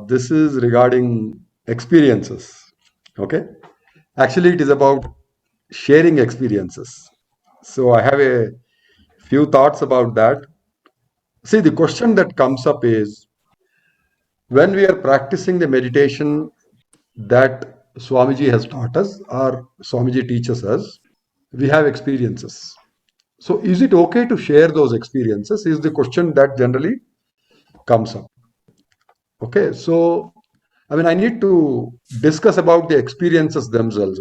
This is regarding experiences. Okay. Actually, it is about sharing experiences. So I have a few thoughts about that. See, the question that comes up is when we are practicing the meditation that Swamiji has taught us or Swamiji teaches us, we have experiences. So is it okay to share those experiences? Is the question that generally comes up. Okay, so I need to discuss about the experiences themselves.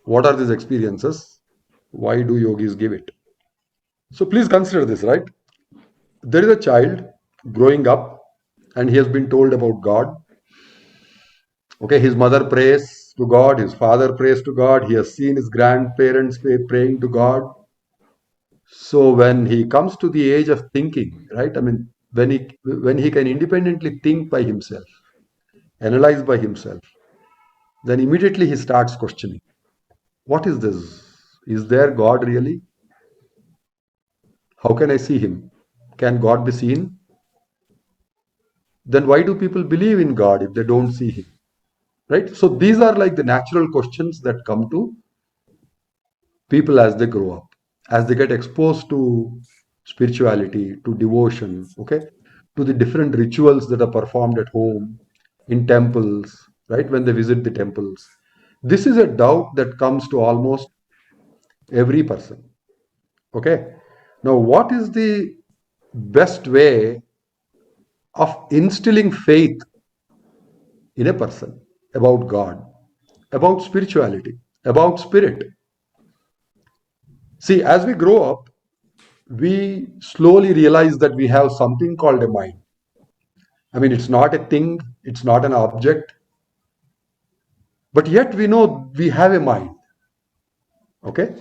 What are these experiences? Why do yogis give it? So please consider this, right? There is a child growing up and he has been told about God. Okay, his mother prays to God, his father prays to God, he has seen his grandparents praying to God. So when he comes to the age of thinking, right? When he can independently think by himself, analyze by himself, then immediately he starts questioning. What is this? Is there God really? How can I see him? Can God be seen? Then why do people believe in God if they don't see him? Right? So these are like the natural questions that come to people as they grow up, as they get exposed to spirituality, to devotion, okay, to the different rituals that are performed at home, in temples, right? When they visit the temples. This is a doubt that comes to almost every person. Okay. Now, what is the best way of instilling faith in a person about God, about spirituality, about spirit? See, as we grow up, we slowly realize that we have something called a mind. It's not a thing, it's not an object, but yet we know we have a mind. Okay.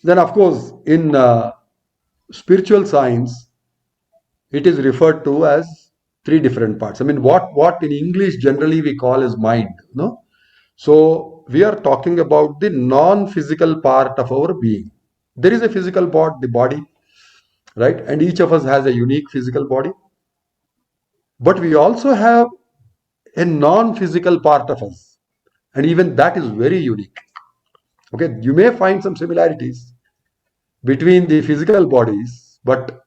Then, of course, in spiritual science, it is referred to as three different parts. What in English generally we call as mind. No, so we are talking about the non-physical part of our being. There is a physical body, the body, right? And each of us has a unique physical body. But we also have a non-physical part of us. And even that is very unique. Okay, you may find some similarities between the physical bodies, but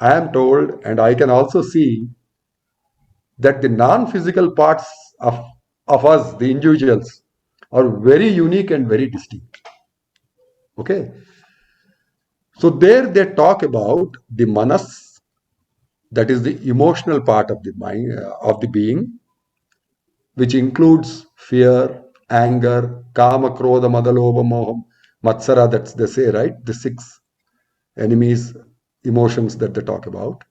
I am told and I can also see that the non-physical parts of us, the individuals, are very unique and very distinct. Okay, so there they talk about the manas, that is the emotional part of the mind of the being, which includes fear, anger, kama, krodha, madaloba, moham, matsara. That's they say, right? The six enemies, emotions that they talk about.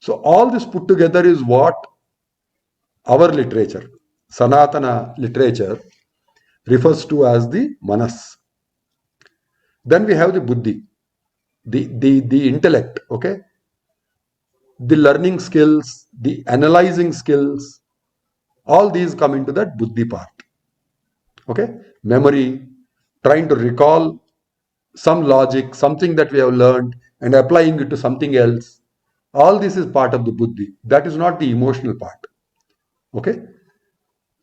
So all this put together is what our literature, Sanatana literature, refers to as the manas. Then we have the buddhi, the intellect, okay, the learning skills, the analyzing skills, all these come into that buddhi part. Okay, memory, trying to recall some logic, something that we have learned, and applying it to something else. All this is part of the buddhi. That is not the emotional part. Okay.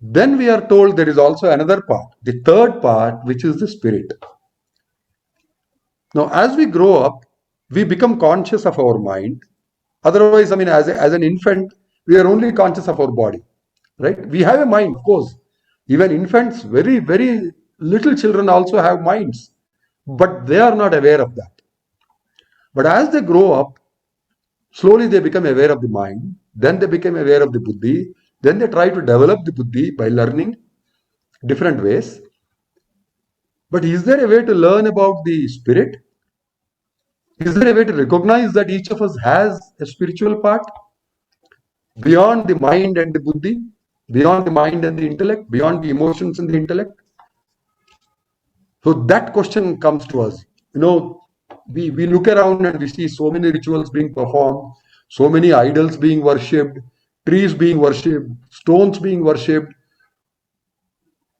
Then we are told there is also another part, the third part, which is the spirit. Now, as we grow up, we become conscious of our mind. Otherwise, as an infant, we are only conscious of our body, right? We have a mind, of course. Even infants, very, very little children also have minds, but they are not aware of that. But as they grow up, slowly they become aware of the mind, then they become aware of the buddhi, then they try to develop the buddhi by learning different ways. But is there a way to learn about the spirit? Is there a way to recognize that each of us has a spiritual part beyond the mind and the buddhi, beyond the mind and the intellect, beyond the emotions and the intellect? So that question comes to us. We look around and we see so many rituals being performed, so many idols being worshipped, trees being worshipped, stones being worshipped,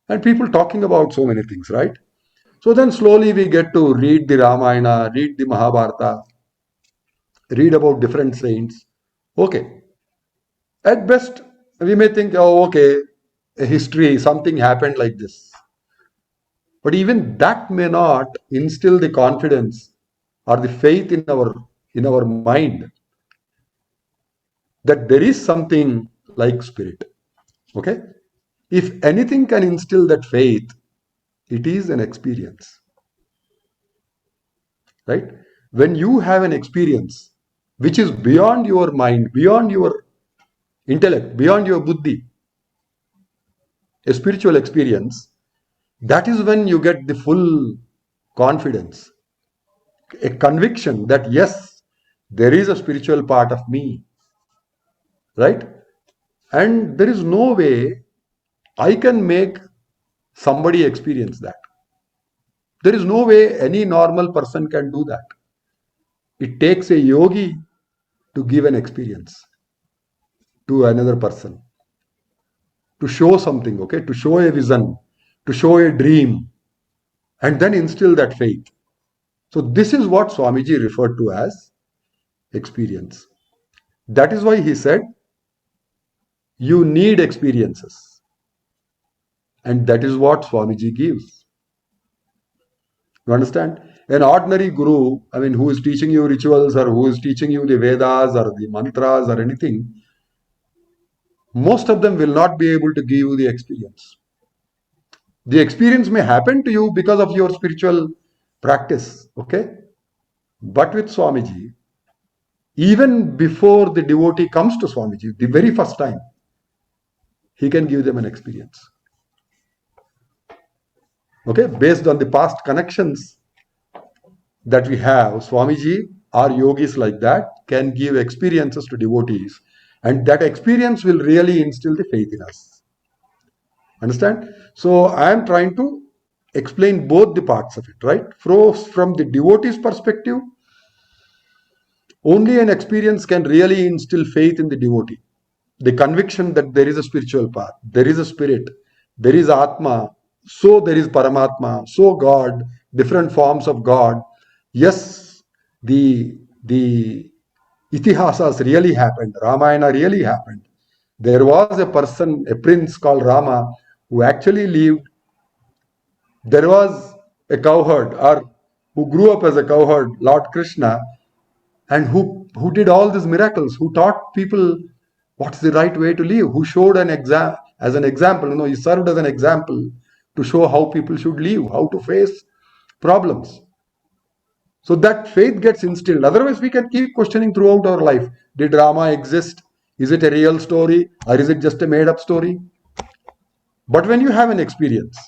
and people talking about so many things, right? So then slowly we get to read the Ramayana, read the Mahabharata, read about different saints. Okay. At best, we may think, oh, okay, a history, something happened like this. But even that may not instill the confidence or the faith in our mind that there is something like spirit. Okay? If anything can instill that faith, it is an experience. Right? When you have an experience which is beyond your mind, beyond your intellect, beyond your buddhi, a spiritual experience, that is when you get the full confidence, a conviction that yes, there is a spiritual part of me, right? And there is no way I can make somebody experience that. There is no way any normal person can do that. It takes a yogi to give an experience to another person, to show something, okay, to show a vision, to show a dream, and then instill that faith. So, this is what Swamiji referred to as experience. That is why he said, you need experiences. And that is what Swamiji gives. You understand? An ordinary guru, I mean, who is teaching you rituals or who is teaching you the Vedas or the mantras or anything, most of them will not be able to give you the experience. The experience may happen to you because of your spiritual practice, okay? But with Swamiji, even before the devotee comes to Swamiji, the very first time, he can give them an experience. Okay, based on the past connections that we have, Swamiji or yogis like that can give experiences to devotees, and that experience will really instill the faith in us. Understand? So I am trying to explain both the parts of it, right? From the devotee's perspective, only an experience can really instill faith in the devotee. The conviction that there is a spiritual path, there is a spirit, there is Atma, so there is Paramatma, so God, different forms of God. Yes, the itihasas really happened, Ramayana really happened. There was a person, a prince called Rama, who actually lived. There was a cowherd, or who grew up as a cowherd, Lord Krishna, and who did all these miracles, who taught people what's the right way to live, who showed an exam as an example, he served as an example to show how people should live, how to face problems. So that faith gets instilled. Otherwise, we can keep questioning throughout our life. Did Rama exist? Is it a real story or is it just a made up story? But when you have an experience,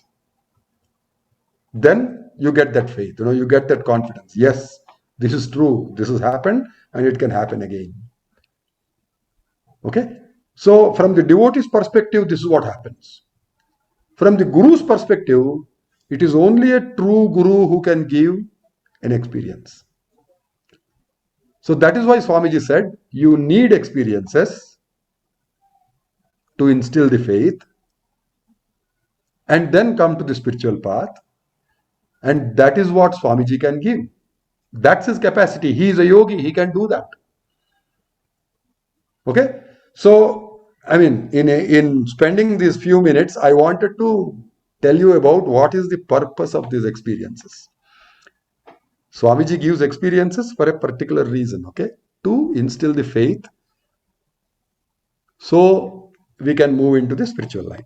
then you get that faith, you get that confidence. Yes, this is true, this has happened and it can happen again. Okay, so from the devotee's perspective, this is what happens. From the guru's perspective, it is only a true guru who can give an experience. So that is why Swamiji said, you need experiences to instill the faith and then come to the spiritual path. And that is what Swamiji can give. That's his capacity. He is a yogi, he can do that. Okay, so I mean, in spending these few minutes, I wanted to tell you about what is the purpose of these experiences. Swamiji gives experiences for a particular reason, okay, to instill the faith, so we can move into the spiritual line,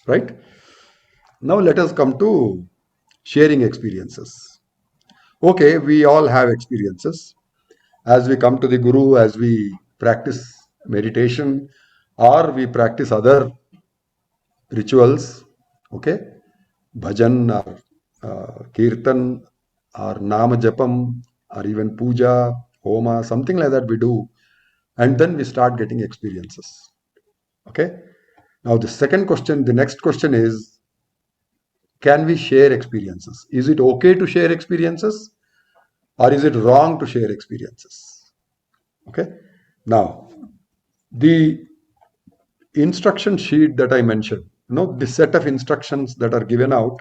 right? Now let us come to sharing experiences. Okay, we all have experiences. As we come to the Guru, as we practice meditation, or we practice other rituals, okay, bhajan or kirtan or nama japam or even puja, homa, something like that we do, and then we start getting experiences. Okay. Now the next question is, can we share experiences? Is it okay to share experiences, or is it wrong to share experiences? Okay. Now the instruction sheet that I mentioned, the set of instructions that are given out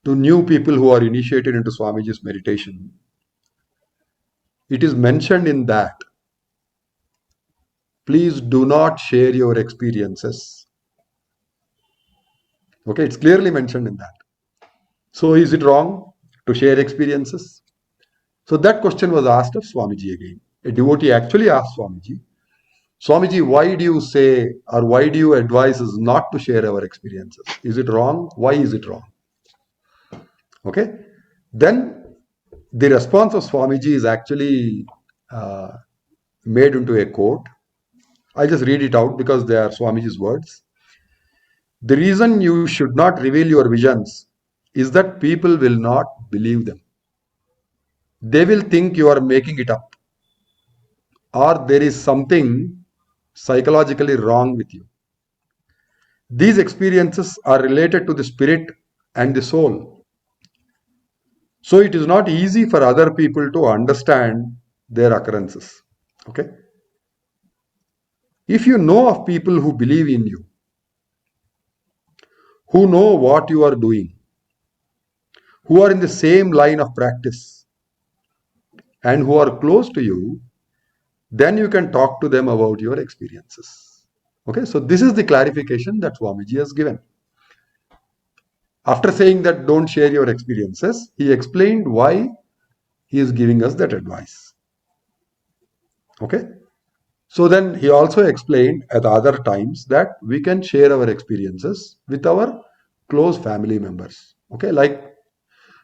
to new people who are initiated into Swamiji's meditation, it is mentioned in that, please do not share your experiences. Okay, it's clearly mentioned in that. So is it wrong to share experiences? So that question was asked of Swamiji again. A devotee actually asked Swamiji, Swamiji, why do you say or why do you advise us not to share our experiences? Is it wrong? Why is it wrong? Okay. Then the response of Swamiji is actually uh, made into a quote. I'll just read it out because they are Swamiji's words. The reason you should not reveal your visions is that people will not believe them. They will think you are making it up or there is something psychologically wrong with you. These experiences are related to the spirit and the soul. So it is not easy for other people to understand their occurrences. Okay. If you know of people who believe in you, who know what you are doing, who are in the same line of practice, and who are close to you, then you can talk to them about your experiences. Okay, so this is the clarification that Swamiji has given. After saying that don't share your experiences, he explained why he is giving us that advice. Okay, so then he also explained at other times that we can share our experiences with our close family members. Okay, like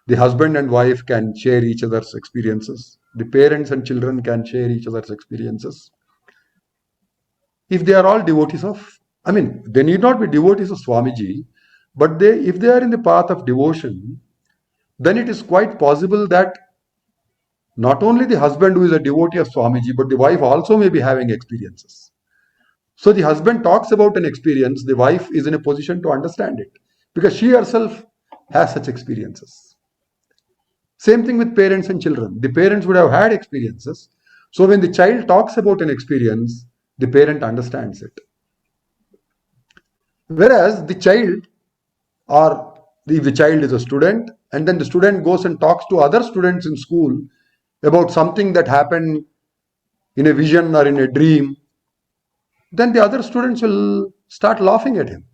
the husband and wife can share each other's experiences. The parents and children can share each other's experiences. If they are all devotees of, I mean, they need not be devotees of Swamiji, but if they are in the path of devotion, then it is quite possible that not only the husband who is a devotee of Swamiji, but the wife also may be having experiences. So the husband talks about an experience, the wife is in a position to understand it because she herself has such experiences. Same thing with parents and children. The parents would have had experiences. So when the child talks about an experience, the parent understands it. Whereas the child, or if the child is a student, and then the student goes and talks to other students in school about something that happened in a vision or in a dream, then the other students will start laughing at him,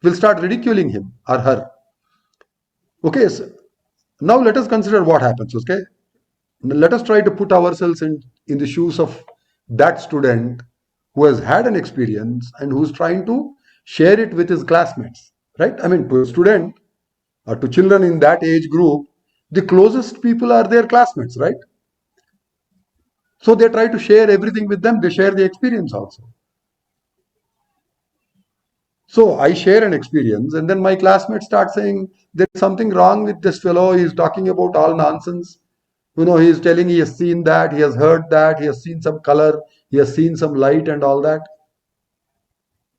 will start ridiculing him or her. Okay, so now let us consider what happens. Okay, let us try to put ourselves in the shoes of that student who has had an experience and who's trying to share it with his classmates, right? I mean, to a student or to children in that age group, the closest people are their classmates, right? So they try to share everything with them, they share the experience also. So I share an experience, and then my classmates start saying there's something wrong with this fellow. He's talking about all nonsense. He's telling he has seen that, he has heard that, he has seen some color, he has seen some light and all that.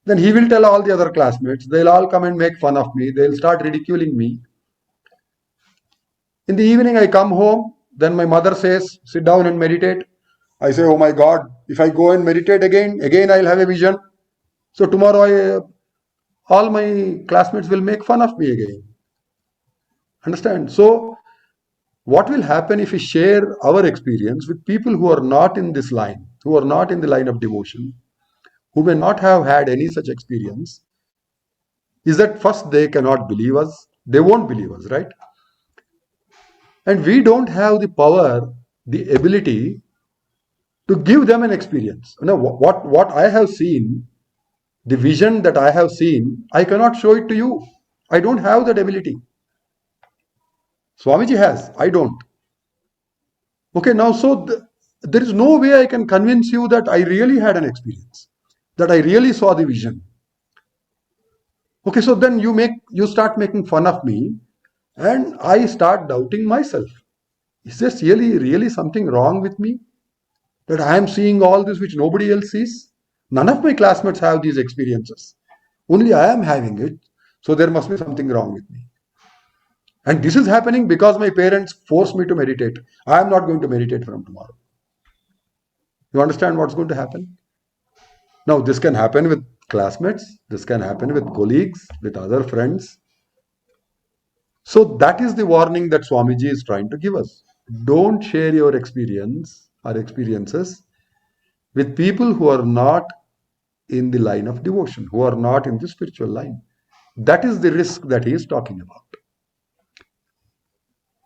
Then he will tell all the other classmates. They'll all come and make fun of me. They'll start ridiculing me. In the evening, I come home. Then my mother says, sit down and meditate. I say, oh my God, if I go and meditate again I'll have a vision. So tomorrow all my classmates will make fun of me again. Understand? So what will happen if we share our experience with people who are not in this line, who are not in the line of devotion, who may not have had any such experience, is that first they cannot believe us. They won't believe us, right? And we don't have the power, the ability to give them an experience. What I have seen, the vision that I have seen, I cannot show it to you. I don't have that ability. Swamiji has, I don't. Okay, now there is no way I can convince you that I really had an experience, that I really saw the vision. Okay, so then you start making fun of me, and I start doubting myself. Is this really something wrong with me? That I am seeing all this which nobody else sees? None of my classmates have these experiences. Only I am having it. So there must be something wrong with me. And this is happening because my parents force me to meditate. I am not going to meditate from tomorrow. You understand what's going to happen? Now, this can happen with classmates, this can happen with colleagues, with other friends. So, that is the warning that Swamiji is trying to give us. Don't share your experience or experiences with people who are not in the line of devotion, who are not in the spiritual line. That is the risk that he is talking about.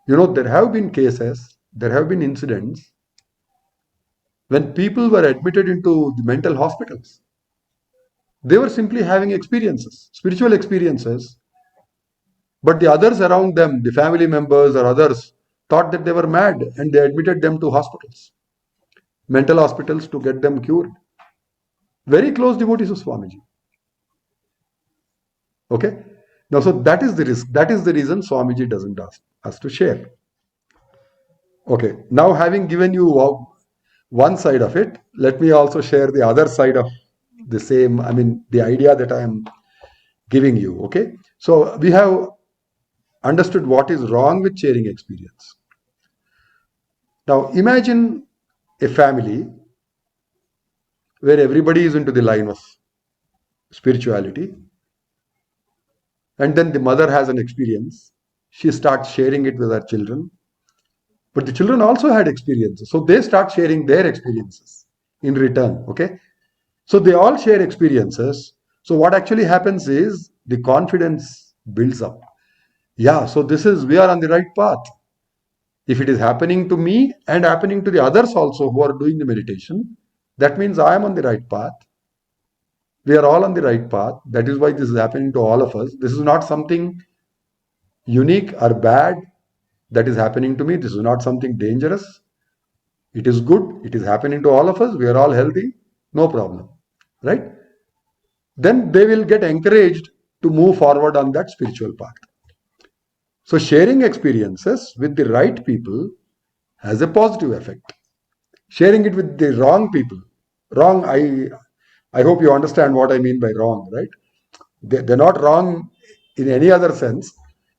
There have been cases, there have been incidents when people were admitted into the mental hospitals. They were simply having experiences, spiritual experiences, but the others around them, the family members or others, thought that they were mad and they admitted them to hospitals, mental hospitals, to get them cured. Very close devotees of Swamiji. Okay? Now, so that is the risk. That is the reason Swamiji doesn't ask us to share. Okay. Now, having given you one side of it, let me also share the other side of the same, the idea that I am giving you. Okay. So, we have understood what is wrong with sharing experience. Now, imagine a family where everybody is into the line of spirituality, and then the mother has an experience. She starts sharing it with her children, but the children also had experiences, so they start sharing their experiences in return. Okay, so they all share experiences. So what actually happens is the confidence builds up. Yeah, so we are on the right path. If it is happening to me and happening to the others also who are doing the meditation, that means I am on the right path. We are all on the right path. That is why this is happening to all of us. This is not something unique or bad that is happening to me. This is not something dangerous. It is good. It is happening to all of us. We are all healthy. No problem. Right? Then they will get encouraged to move forward on that spiritual path. So sharing experiences with the right people has a positive effect. Sharing it with the wrong people, wrong, I hope you understand what I mean by wrong, right? They're not wrong in any other sense,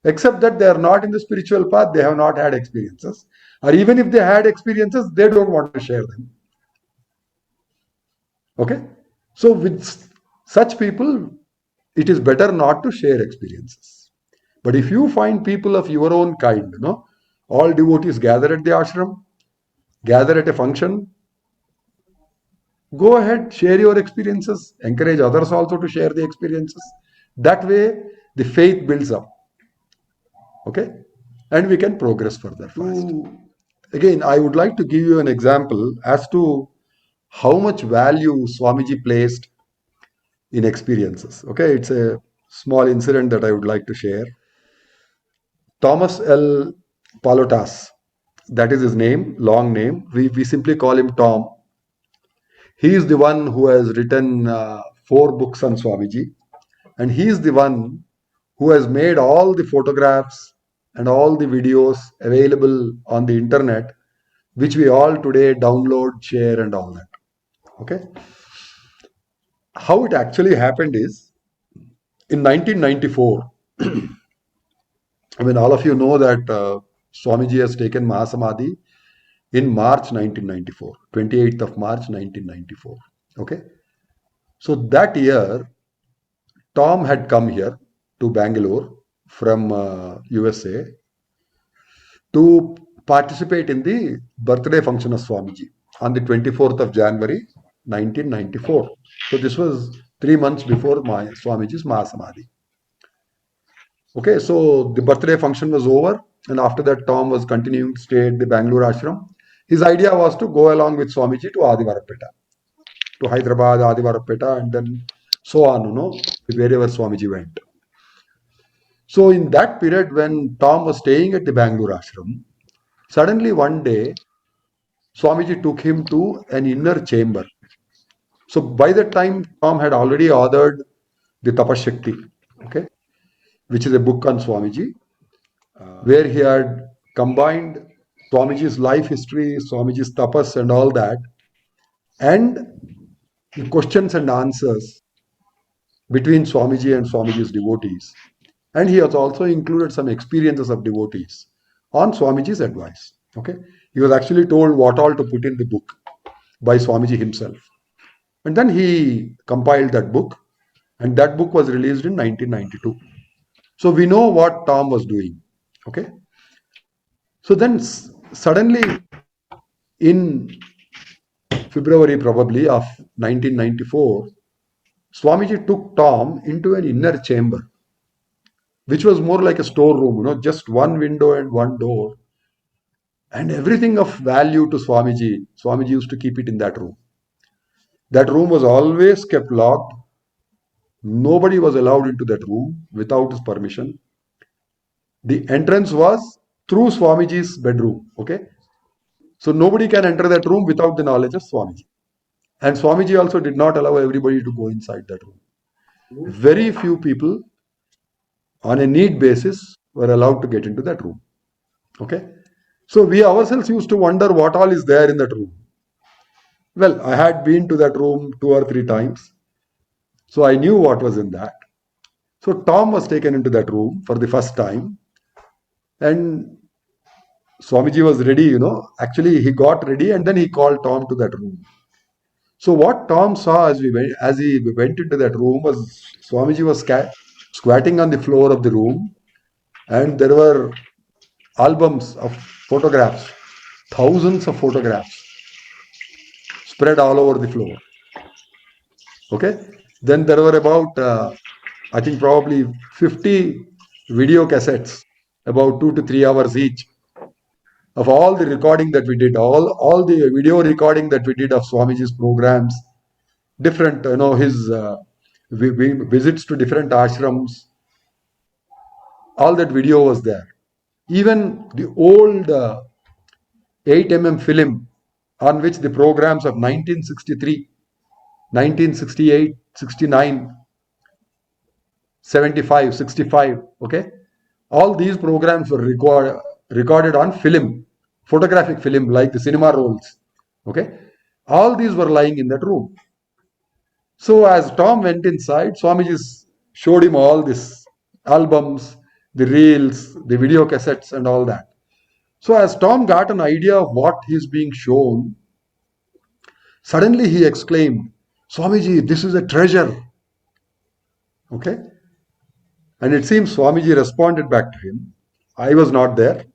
except that they are not in the spiritual path, they have not had experiences. Or even if they had experiences, they don't want to share them. Okay? So with such people, it is better not to share experiences. But if you find people of your own kind, all devotees gather at the ashram, gather at a function, go ahead, share your experiences, encourage others also to share the experiences. That way, the faith builds up. Okay? And we can progress further fast. Again, I would like to give you an example as to how much value Swamiji placed in experiences. Okay, it's a small incident that I would like to share. Thomas L. Palotas, that is his name, long name. We simply call him Tom. He is the one who has written 4 books on Swamiji, and he is the one who has made all the photographs and all the videos available on the internet, which we all today download, share, and all that. Okay. How it actually happened is in 1994. All of you know that Swamiji has taken Mahasamadhi in March 1994, 28th of March 1994. Okay. So that year, Tom had come here to Bangalore from USA to participate in the birthday function of Swamiji on the 24th of January 1994. So this was 3 months before my Swamiji's Mahasamadhi. Okay, so the birthday function was over, and after that, Tom was continuing to stay at the Bangalore ashram. His idea was to go along with Swamiji to Adivarapeta, to Hyderabad, Adivarapeta, and then so on, wherever Swamiji went. So in that period, when Tom was staying at the Bangalore ashram, suddenly one day, Swamiji took him to an inner chamber. So by that time, Tom had already authored the Tapashakti, okay, which is a book on Swamiji, where he had combined Swamiji's life history, Swamiji's tapas, and all that, and the questions and answers between Swamiji and Swamiji's devotees. And he has also included some experiences of devotees on Swamiji's advice. Okay, he was actually told what all to put in the book by Swamiji himself. And then he compiled that book, and that book was released in 1992. So we know what Tom was doing. Okay. So then suddenly in February probably of 1994, Swamiji took Tom into an inner chamber, which was more like a storeroom, just one window and one door, and everything of value to Swamiji. Swamiji used to keep it in that room. That room was always kept locked. Nobody was allowed into that room without his permission. The entrance was through Swamiji's bedroom. Okay. So nobody can enter that room without the knowledge of Swamiji. And Swamiji also did not allow everybody to go inside that room. Very few people on a need basis were allowed to get into that room. Okay. So we ourselves used to wonder what all is there in that room. Well, I had been to that room 2 or 3 times. So I knew what was in that. So Tom was taken into that room for the first time. And Swamiji was ready, Actually, he got ready and then he called Tom to that room. So what Tom saw as he went into that room was Swamiji was squatting on the floor of the room, and there were albums of photographs, thousands of photographs spread all over the floor. Okay, then there were about I think probably 50 video cassettes, about 2 to 3 hours each, of all the recording that we did, all the video recording that we did of Swamiji's programs, different, his visits to different ashrams, all that video was there. Even the old 8 film on which the programs of 1963, 1968, 69, 75, 65, okay, all these programs were recorded on film, photographic film, like the cinema rolls. Okay, all these were lying in that room. So as Tom went inside, Swamiji showed him all these albums, the reels, the video cassettes, and all that. So as Tom got an idea of what is being shown, suddenly he exclaimed, "Swamiji, this is a treasure." Okay, and it seems Swamiji responded back to him. I was not there.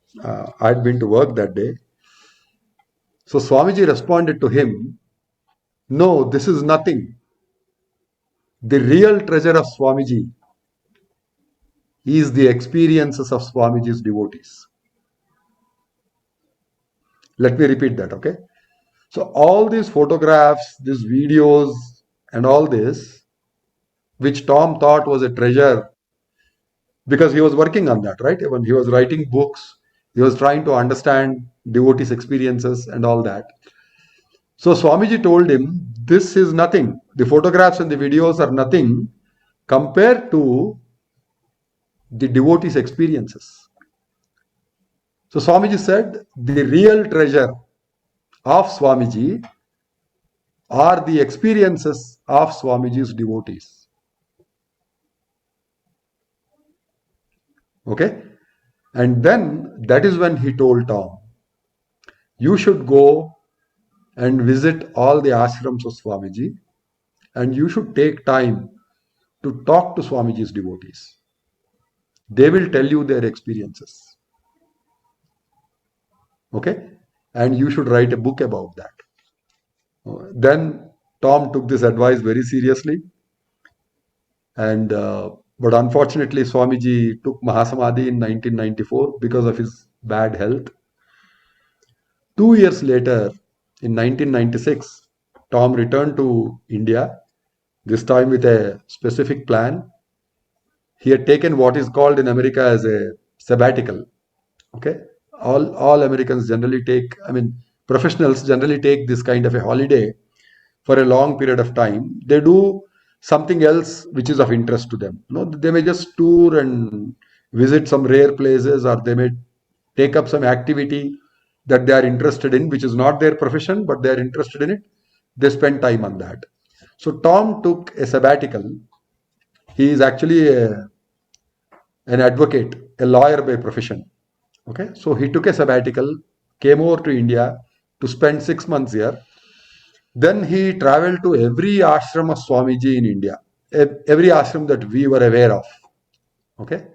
I'd been to work that day. So Swamiji responded to him, "No, this is nothing. The real treasure of Swamiji is the experiences of Swamiji's devotees." Let me repeat that, okay? So all these photographs, these videos, and all this, which Tom thought was a treasure because he was working on that, right? When he was writing books, he was trying to understand devotees' experiences and all that. So Swamiji told him, this is nothing. The photographs and the videos are nothing compared to the devotees' experiences. So Swamiji said, the real treasure of Swamiji are the experiences of Swamiji's devotees. Okay? And then that is when he told Tom, you should go and visit all the ashrams of Swamiji, and you should take time to talk to Swamiji's devotees. They will tell you their experiences. Okay? And you should write a book about that. Then Tom took this advice very seriously, and but unfortunately, Swamiji took Mahasamadhi in 1994 because of his bad health. 2 years later, in 1996, Tom returned to India, this time with a specific plan. He had taken what is called in America as a sabbatical. Okay, all Americans generally take. I mean, professionals generally take this kind of a holiday for a long period of time. They do something else which is of interest to them. They may just tour and visit some rare places, or they may take up some activity that they are interested in, which is not their profession, but they are interested in it. They spend time on that. So Tom took a sabbatical. He is actually an advocate, a lawyer by profession. Okay, so he took a sabbatical, came over to India to spend 6 months here. Then he traveled to every ashram of Swamiji in India, every ashram that we were aware of. Okay,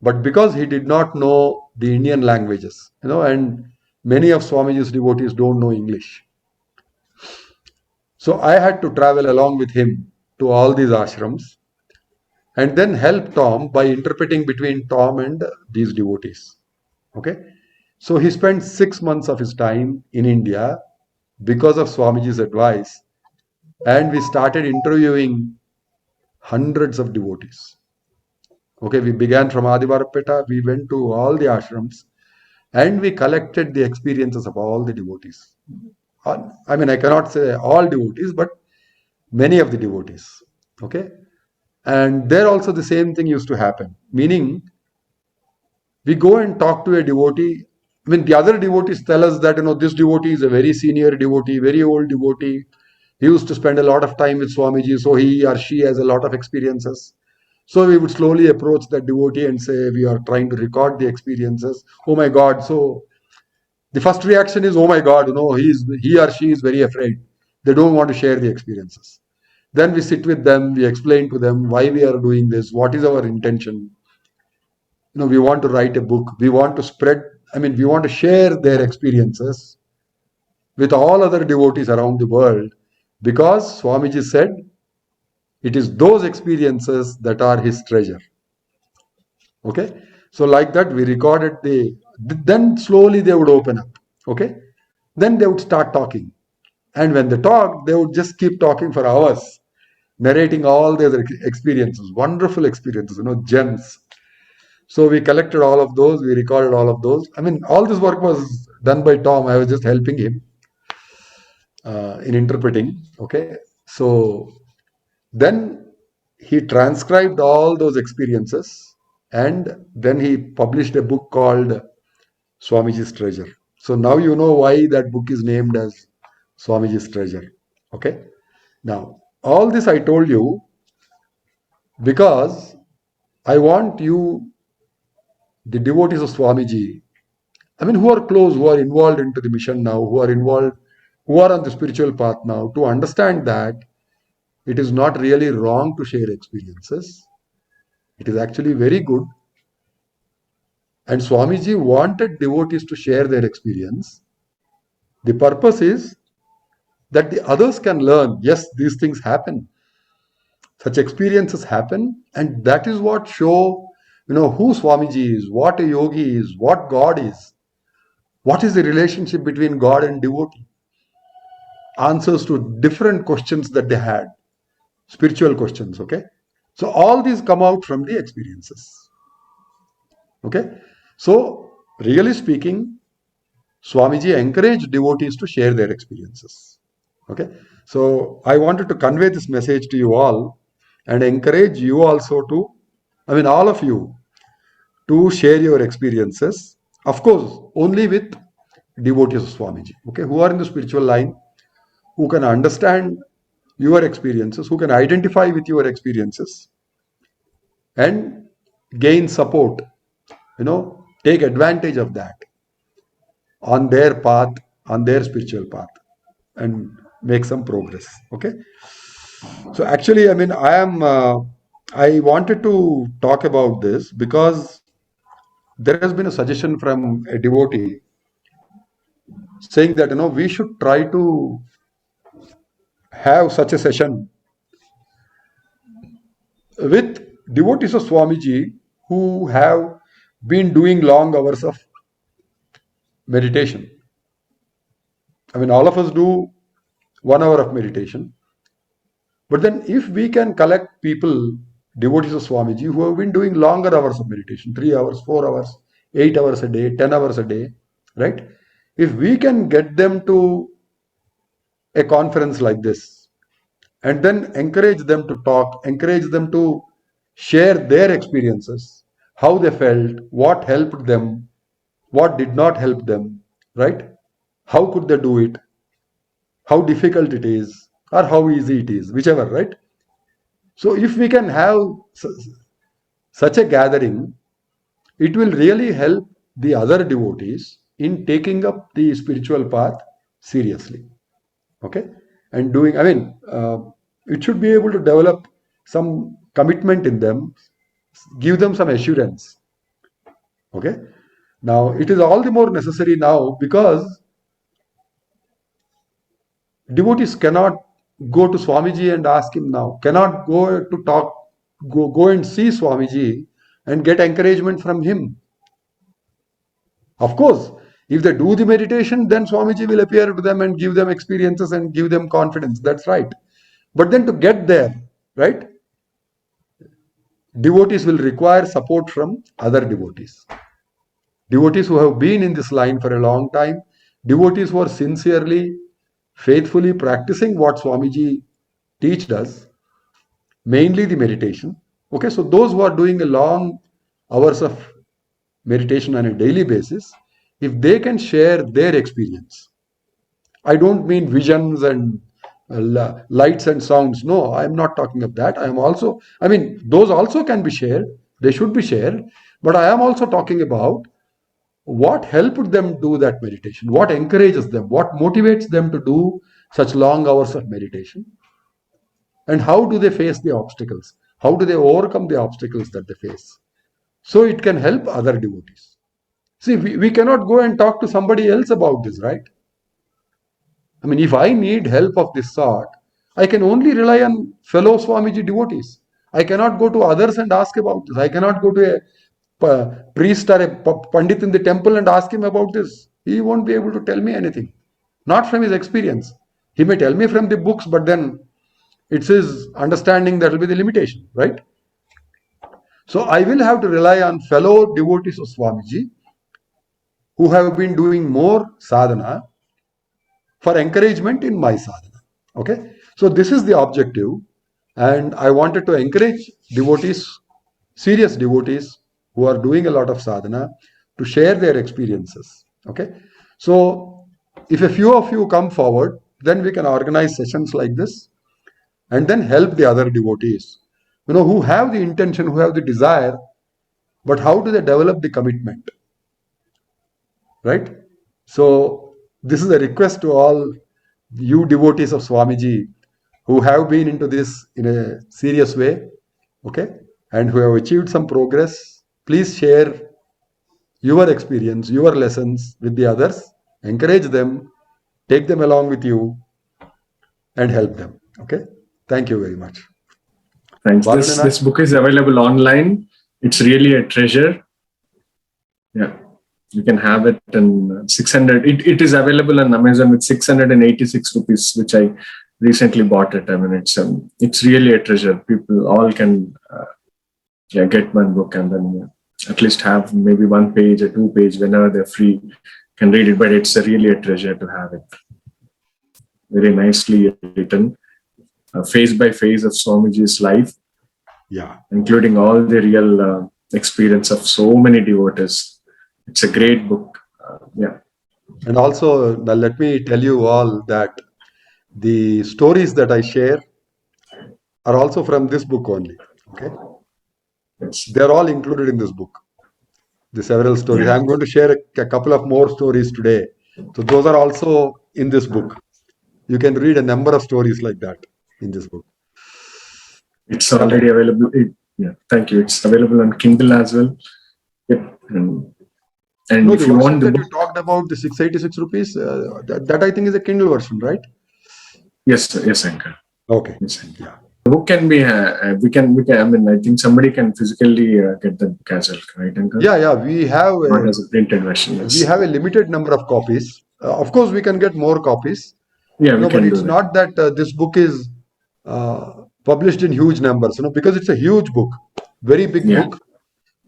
but because he did not know the Indian languages, and many of Swamiji's devotees don't know English. So I had to travel along with him to all these ashrams and then help Tom by interpreting between Tom and these devotees. Okay. So he spent 6 months of his time in India because of Swamiji's advice, and we started interviewing hundreds of devotees. Okay, we began from Adivarapeta, we went to all the ashrams, and we collected the experiences of all the devotees. I mean, I cannot say all devotees, but many of the devotees. Okay, and there also the same thing used to happen, meaning we go and talk to a devotee. I mean, the other devotees tell us that, this devotee is a very senior devotee, very old devotee. He used to spend a lot of time with Swamiji, so he or she has a lot of experiences. So we would slowly approach that devotee and say, we are trying to record the experiences. Oh my God. So the first reaction is, oh my God, he or she is very afraid. They don't want to share the experiences. Then we sit with them, we explain to them why we are doing this, what is our intention. We want to write a book, we want to spread, we want to share their experiences with all other devotees around the world, because Swamiji said it is those experiences that are his treasure. Okay, so like that we recorded then slowly they would open up. Okay, then they would start talking, and when they talk they would just keep talking for hours, narrating all their experiences, wonderful experiences, gems. So we collected all of those, we recorded all of those. All this work was done by Tom. I was just helping him in interpreting. Okay, so then he transcribed all those experiences, and then he published a book called Swamiji's Treasure. So now you know why that book is named as Swamiji's Treasure. Okay, now all this I told you because I want you, the devotees of Swamiji, who are close, who are involved into the mission now, who are involved, who are on the spiritual path now, to understand that it is not really wrong to share experiences. It is actually very good. And Swamiji wanted devotees to share their experience. The purpose is that the others can learn, yes, these things happen. Such experiences happen, and that is what show, who Swamiji is, what a yogi is, what God is, what is the relationship between God and devotee. Answers to different questions that they had, spiritual questions. Okay, so all these come out from the experiences. Okay, so really speaking, Swamiji encouraged devotees to share their experiences. Okay, so I wanted to convey this message to you all and encourage you also to, all of you, to share your experiences. Of course, only with devotees of Swamiji, okay, who are in the spiritual line, who can understand your experiences, who can identify with your experiences and gain support, take advantage of that on their path, on their spiritual path, and make some progress. Okay. So actually, I wanted to talk about this because there has been a suggestion from a devotee saying that, we should try to have such a session with devotees of Swamiji who have been doing long hours of meditation. All of us do 1 hour of meditation. But then if we can collect people, devotees of Swamiji, who have been doing longer hours of meditation, 3 hours, 4 hours, 8 hours a day, 10 hours a day, right? If we can get them to a conference like this and then encourage them to talk, encourage them to share their experiences, how they felt, what helped them, what did not help them, right? How could they do it? How difficult it is, or how easy it is, whichever, right? So if we can have such a gathering, it will really help the other devotees in taking up the spiritual path seriously. Okay, and doing, it should be able to develop some commitment in them, give them some assurance. Okay, now it is all the more necessary now because devotees cannot go to Swamiji and ask him now. Cannot go to talk, go and see Swamiji and get encouragement from him. Of course, if they do the meditation, then Swamiji will appear to them and give them experiences and give them confidence. That's right. But then to get there, right, devotees will require support from other devotees. Devotees who have been in this line for a long time, devotees who are sincerely, faithfully practicing what Swamiji teaches us, mainly the meditation. Okay, so those who are doing a long hours of meditation on a daily basis, if they can share their experience, I don't mean visions and lights and sounds. No, I'm not talking of that. I mean, those also can be shared. They should be shared. But I am also talking about what helped them do that meditation, what encourages them, what motivates them to do such long hours of meditation, and how do they face the obstacles? How do they overcome the obstacles that they face? So it can help other devotees. See, we cannot go and talk to somebody else about this, right? I mean, if I need help of this sort, I can only rely on fellow Swamiji devotees. I cannot go to others and ask about this. I cannot go to a priest or a pandit in the temple and ask him about this. He won't be able to tell me anything. Not from his experience. He may tell me from the books, but then it's his understanding that will be the limitation, right? So I will have to rely on fellow devotees of Swamiji who have been doing more sadhana for encouragement in my sadhana. Okay, so this is the objective, and I wanted to encourage devotees, serious devotees who are doing a lot of sadhana, to share their experiences. Okay, so if a few of you come forward, then we can organize sessions like this and then help the other devotees, who have the intention, who have the desire, but how do they develop the commitment, right? So this is a request to all you devotees of Swamiji who have been into this in a serious way, okay, and who have achieved some progress. Please share your experience, your lessons with the others, encourage them, take them along with you, and help them. Okay, thank you very much. Thanks. This book is available online. It's really a treasure. Yeah, you can have it in 600. It is available on Amazon with 686 rupees, which I recently bought it. I mean, it's really a treasure. People all can get one book and then at least have maybe 1 page or 2 page whenever they're free, can read it. But it's really a treasure to have it. Very nicely written, phase by phase of Swamiji's life. Yeah, including all the real experience of so many devotees. It's a great book. Yeah. And also, let me tell you all that the stories that I share are also from this book only. Okay, Yes. they're all included in this book. The several stories. Yeah. I'm going to share a couple of more stories today. So those are also in this book. You can read a number of stories like that in this book. It's already available. Yeah, thank you. It's available on Kindle as well. Yep. And No, if the you version want the that book, you talked about, the 686 rupees, that I think is a Kindle version, right? yes, Ankur. Okay. Yes, Ankur. Yeah. The book can be, we can, I mean, I think somebody can physically get the book as well, right, Ankur? Yeah, we have Not as a printed version. Yes. We have a limited number of copies. Of course, we can get more copies. Yeah, we can but do it's that. not that this book is published in huge numbers, because it's a huge book, very big book.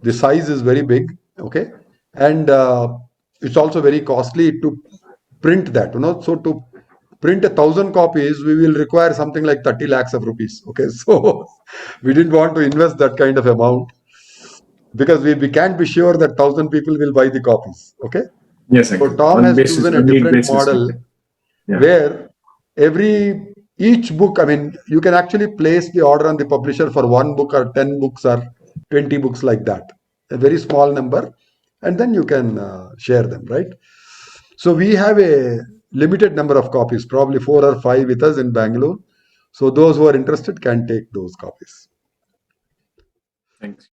The size is very big, okay, and it's also very costly to print that, So to print 1,000 copies, we will require something like 30 lakhs of rupees. Okay, so we didn't want to invest that kind of amount because we can't be sure that 1,000 people will buy the copies. Okay. Yes, So Tom has chosen a different model where each book, I mean, you can actually place the order on the publisher for 1 book or 10 books or 20 books like that, a very small number, and then you can share them, right? So we have a limited number of copies, probably 4 or 5 with us in Bangalore. So those who are interested can take those copies. Thanks.